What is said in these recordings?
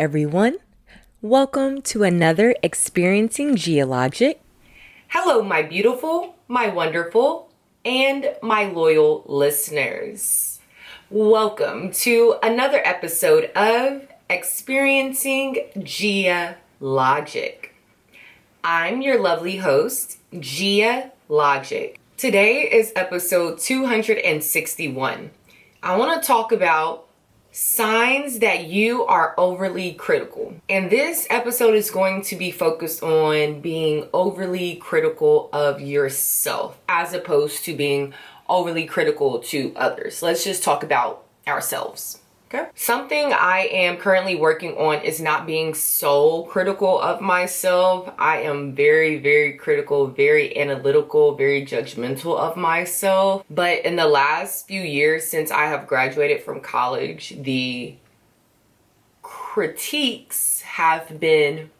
everyone. Welcome to another Experiencing GhiaLogic. Hello, my beautiful, my wonderful, and my loyal listeners. Welcome to another episode of Experiencing GhiaLogic. I'm your lovely host, GhiaLogic. Today is episode 261. I want to talk about signs that you are overly critical. And this episode is going to be focused on being overly critical of yourself as opposed to being overly critical to others. Let's just talk about ourselves. Okay. Something I am currently working on is not being so critical of myself. I am very, very critical, very analytical, very judgmental of myself. But in the last few years since I have graduated from college, the critiques have been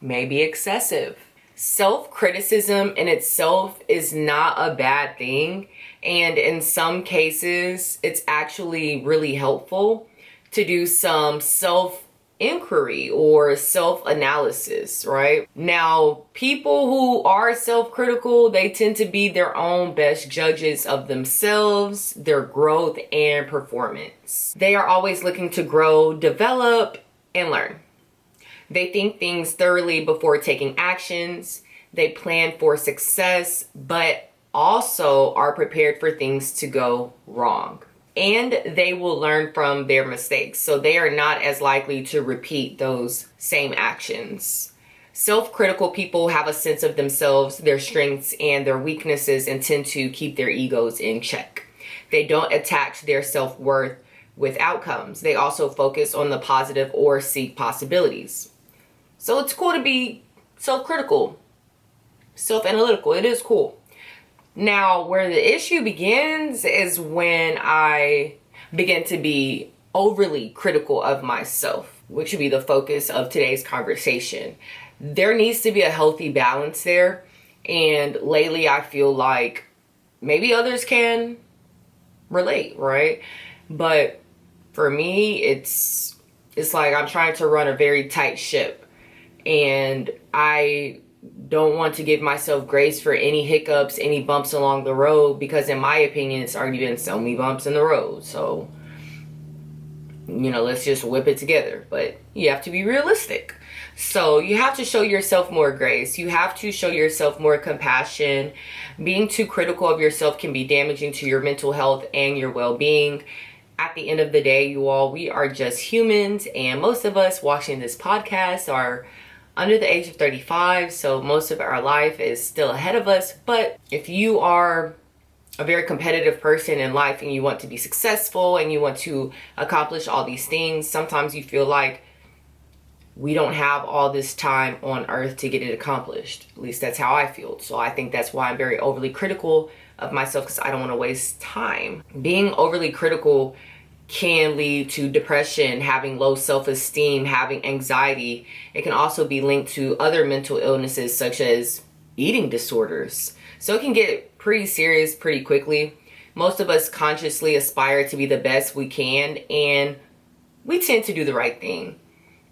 maybe excessive. Self-criticism in itself is not a bad thing. And in some cases, it's actually really helpful to do some self-inquiry or self-analysis, right? Now, people who are self-critical, they tend to be their own best judges of themselves, their growth, and performance. They are always looking to grow, develop, and learn. They think things thoroughly before taking actions. They plan for success, but also are prepared for things to go wrong. And they will learn from their mistakes. So they are not as likely to repeat those same actions. Self-critical people have a sense of themselves, their strengths, and their weaknesses, and tend to keep their egos in check. They don't attach their self-worth with outcomes. They also focus on the positive or seek possibilities. So it's cool to be self-critical, self-analytical. It is cool. Now, where the issue begins is when I begin to be overly critical of myself, which would be the focus of today's conversation. There needs to be a healthy balance there. And lately, I feel like maybe others can relate, right? But for me, it's like I'm trying to run a very tight ship. And I don't want to give myself grace for any hiccups, any bumps along the road, because in my opinion, it's already been so many bumps in the road. So, let's just whip it together. But you have to be realistic. So you have to show yourself more grace. You have to show yourself more compassion. Being too critical of yourself can be damaging to your mental health and your well-being. At the end of the day, you all, we are just humans, and most of us watching this podcast are under the age of 35, so most of our life is still ahead of us. But if you are a very competitive person in life and you want to be successful and you want to accomplish all these things, sometimes you feel like we don't have all this time on earth to get it accomplished. At least that's how I feel. So I think that's why I'm very overly critical of myself, because I don't want to waste time. Being overly critical can lead to depression, having low self-esteem, having anxiety. It can also be linked to other mental illnesses such as eating disorders. So it can get pretty serious pretty quickly. Most of us consciously aspire to be the best we can, and we tend to do the right thing.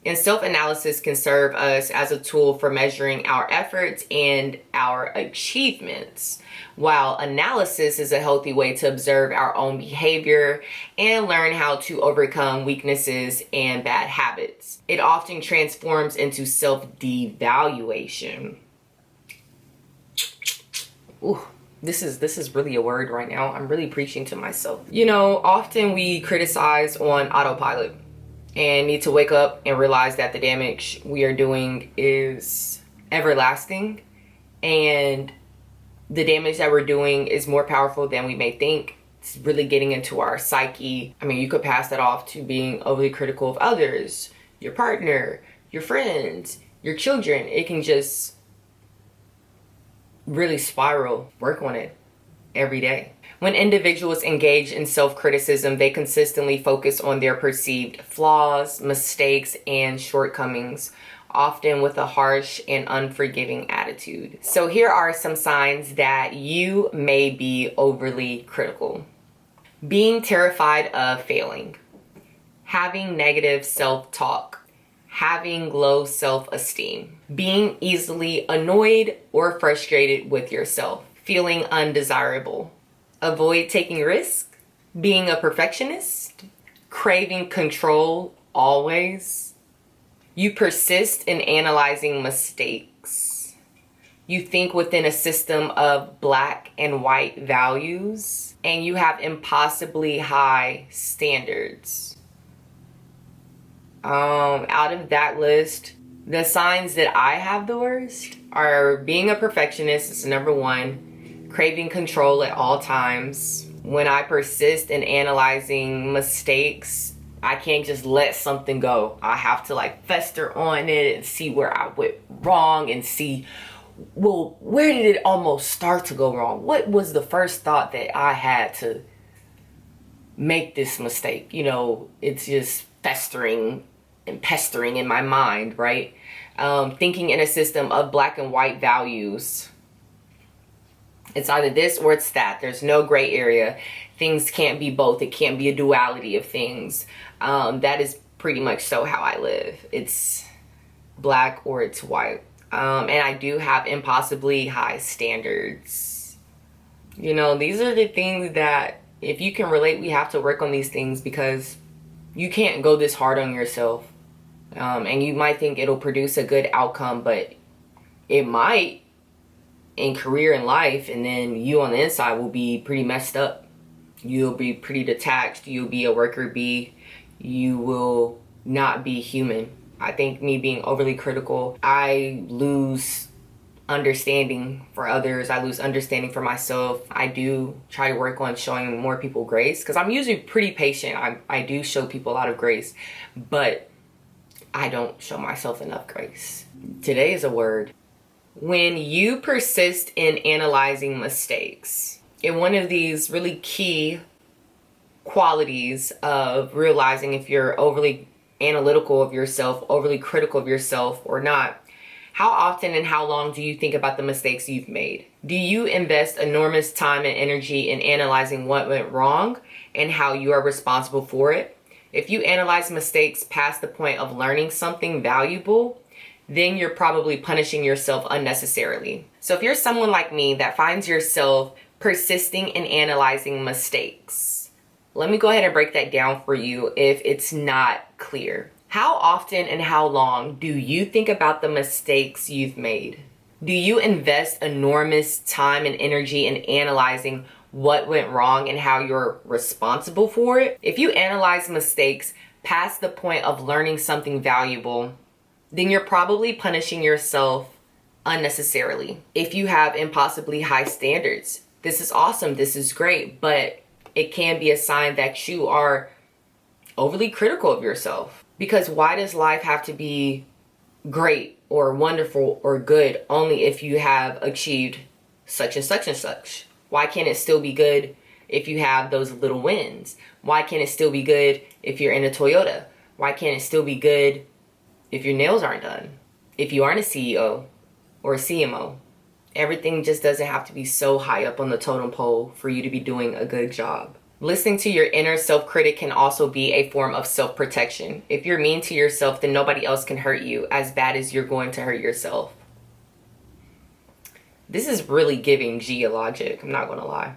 And self-analysis can serve us as a tool for measuring our efforts and our achievements, while analysis is a healthy way to observe our own behavior and learn how to overcome weaknesses and bad habits. It often transforms into self-devaluation. Ooh. This is really a word right now. I'm really preaching to myself. Often we criticize on autopilot and need to wake up and realize that the damage we are doing is everlasting, and the damage that we're doing is more powerful than we may think. It's really getting into our psyche. I mean, you could pass that off to being overly critical of others, your partner, your friends, your children. It can just really spiral. Work on it every day. When individuals engage in self-criticism, they consistently focus on their perceived flaws, mistakes, and shortcomings, often with a harsh and unforgiving attitude. So here are some signs that you may be overly critical. Being terrified of failing. Having negative self-talk. having low self-esteem, being easily annoyed or frustrated with yourself, feeling undesirable, avoid taking risks, being a perfectionist, craving control always, you persist in analyzing mistakes, you think within a system of black and white values, and you have impossibly high standards. Out of that list, the signs that I have the worst are being a perfectionist is number one, craving control at all times. When I persist in analyzing mistakes, I can't just let something go. I have to like fester on it and see where I went wrong and see, well, where did it almost start to go wrong? What was the first thought that I had to make this mistake? You know, it's just festering and pestering in my mind, right? Thinking in a system of black and white values. It's either this or it's that. There's no gray area. Things can't be both. It can't be a duality of things. That is pretty much so how I live. It's black or it's white. And I do have impossibly high standards. You know, these are the things that if you can relate, we have to work on these things because you can't go this hard on yourself. And you might think it'll produce a good outcome, but it might in career and life, and then you on the inside will be pretty messed up. You'll be pretty detached. You'll be a worker bee. You will not be human. I think me being overly critical, I lose understanding for others. I lose understanding for myself. I do try to work on showing more people grace because I'm usually pretty patient. I do show people a lot of grace, but I don't show myself enough grace. Today is a word. When you persist in analyzing mistakes, and one of these really key qualities of realizing if you're overly analytical of yourself, overly critical of yourself or not, how often and how long do you think about the mistakes you've made? Do you invest enormous time and energy in analyzing what went wrong and how you are responsible for it? If you analyze mistakes past the point of learning something valuable, then you're probably punishing yourself unnecessarily. So if you're someone like me that finds yourself persisting in analyzing mistakes, let me go ahead and break that down for you if it's not clear. How often and how long do you think about the mistakes you've made? Do you invest enormous time and energy in analyzing what went wrong and how you're responsible for it? If you analyze mistakes past the point of learning something valuable, then you're probably punishing yourself unnecessarily. If you have impossibly high standards, this is awesome, this is great, but it can be a sign that you are overly critical of yourself. Because why does life have to be great or wonderful or good only if you have achieved such and such and such? Why can't it still be good if you have those little wins? Why can't it still be good if you're in a Toyota? Why can't it still be good if your nails aren't done? If you aren't a CEO or a CMO? Everything just doesn't have to be so high up on the totem pole for you to be doing a good job. Listening to your inner self-critic can also be a form of self-protection. If you're mean to yourself, then nobody else can hurt you as bad as you're going to hurt yourself. This is really giving GhiaLogic, I'm not gonna lie.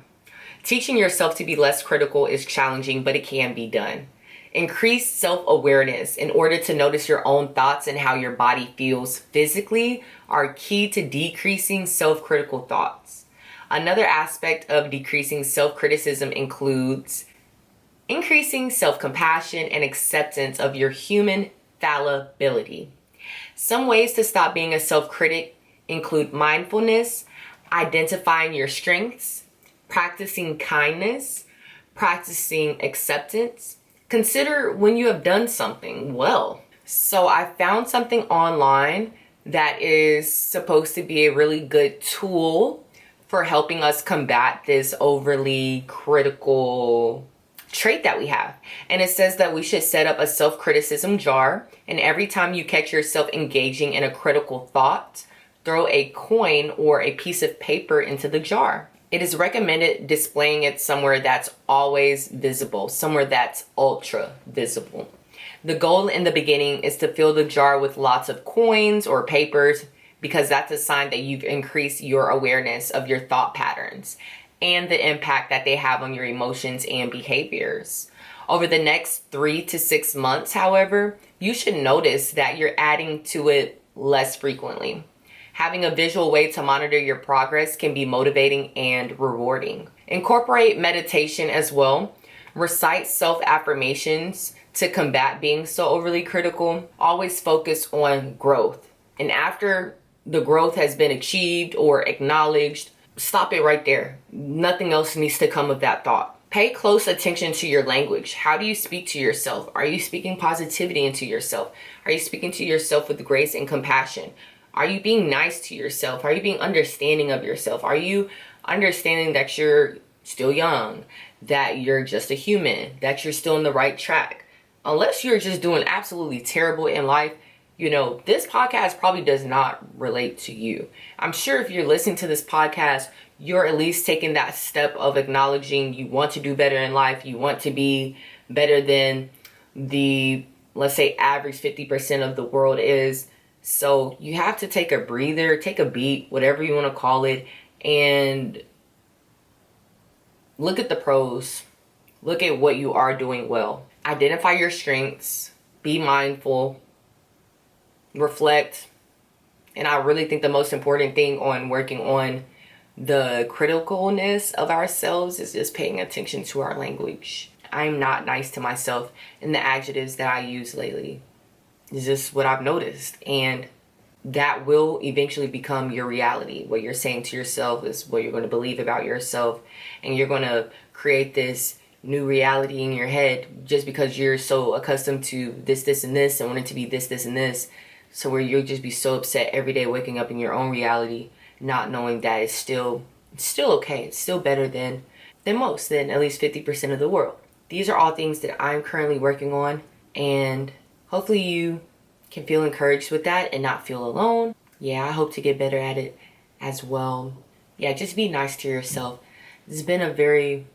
Teaching yourself to be less critical is challenging, but it can be done. Increase self-awareness in order to notice your own thoughts and how your body feels physically are key to decreasing self-critical thoughts. Another aspect of decreasing self-criticism includes increasing self-compassion and acceptance of your human fallibility. Some ways to stop being a self-critic include mindfulness, identifying your strengths, practicing kindness, practicing acceptance. Consider when you have done something well. So I found something online that is supposed to be a really good tool for helping us combat this overly critical trait that we have. And it says that we should set up a self-criticism jar, and every time you catch yourself engaging in a critical thought, throw a coin or a piece of paper into the jar. It is recommended displaying it somewhere that's always visible, somewhere that's ultra visible. The goal in the beginning is to fill the jar with lots of coins or papers, because that's a sign that you've increased your awareness of your thought patterns and the impact that they have on your emotions and behaviors. Over the next 3 to 6 months, however, you should notice that you're adding to it less frequently. Having a visual way to monitor your progress can be motivating and rewarding. Incorporate meditation as well. Recite self-affirmations to combat being so overly critical. Always focus on growth. And after the growth has been achieved or acknowledged, stop it right there. Nothing else needs to come of that thought. Pay close attention to your language. How do you speak to yourself? Are you speaking positivity into yourself? Are you speaking to yourself with grace and compassion? Are you being nice to yourself? Are you being understanding of yourself? Are you understanding that you're still young, that you're just a human, that you're still on the right track? Unless you're just doing absolutely terrible in life, this podcast probably does not relate to you. I'm sure if you're listening to this podcast, you're at least taking that step of acknowledging you want to do better in life. You want to be better than the, let's say, average 50% of the world is. So you have to take a breather, take a beat, whatever you want to call it, and look at the pros. Look at what you are doing well. Identify your strengths. Be mindful. Reflect. And I really think the most important thing on working on the criticalness of ourselves is just paying attention to our language. I'm not nice to myself in the adjectives that I use lately. It's just what I've noticed. And that will eventually become your reality. What you're saying to yourself is what you're going to believe about yourself. And you're going to create this new reality in your head just because you're so accustomed to this, and this, and want it to be this, and this. So where you'll just be so upset every day waking up in your own reality, not knowing that it's still okay. It's still better than most, than at least 50% of the world. These are all things that I'm currently working on, and hopefully you can feel encouraged with that and not feel alone. Yeah, I hope to get better at it as well. Yeah, just be nice to yourself. It's been a very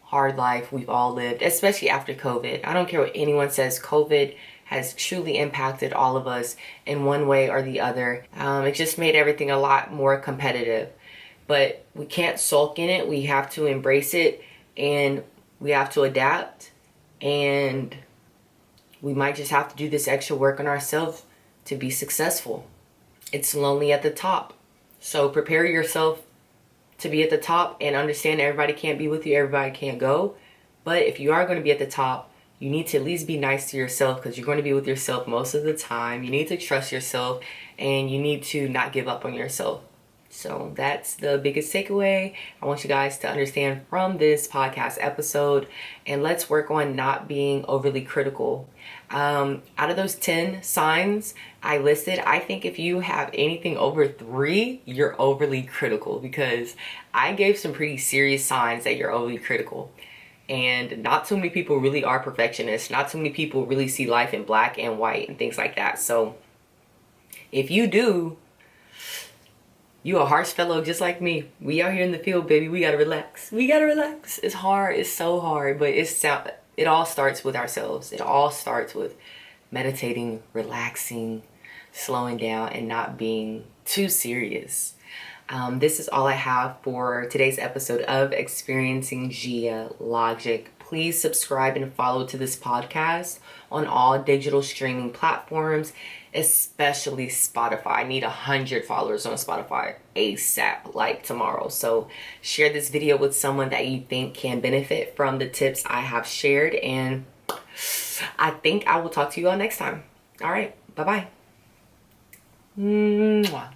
hard life we've all lived, especially after COVID. I don't care what anyone says, COVID has truly impacted all of us in one way or the other. It just made everything a lot more competitive. But we can't sulk in it. We have to embrace it, and we have to adapt. And we might just have to do this extra work on ourselves to be successful. It's lonely at the top. So prepare yourself to be at the top, and understand everybody can't be with you. Everybody can't go. But if you are going to be at the top, you need to at least be nice to yourself, because you're going to be with yourself most of the time. You need to trust yourself, and you need to not give up on yourself. So that's the biggest takeaway I want you guys to understand from this podcast episode. And let's work on not being overly critical. Out of those 10 signs I listed, I think if you have anything over 3, you're overly critical, because I gave some pretty serious signs that you're overly critical. And not too many people really are perfectionists. Not too many people really see life in black and white and things like that. So if you do, you a harsh fellow just like me. We out here in the field, baby. We gotta relax. We gotta relax. It's hard. It's so hard. But it all starts with ourselves. It all starts with meditating, relaxing, slowing down, and not being too serious. This is all I have for today's episode of Experiencing GhiaLogic. Please subscribe and follow to this podcast on all digital streaming platforms, especially Spotify. I need 100 followers on Spotify ASAP, like tomorrow. So share this video with someone that you think can benefit from the tips I have shared. And I think I will talk to you all next time. All right. Bye-bye. Mwah.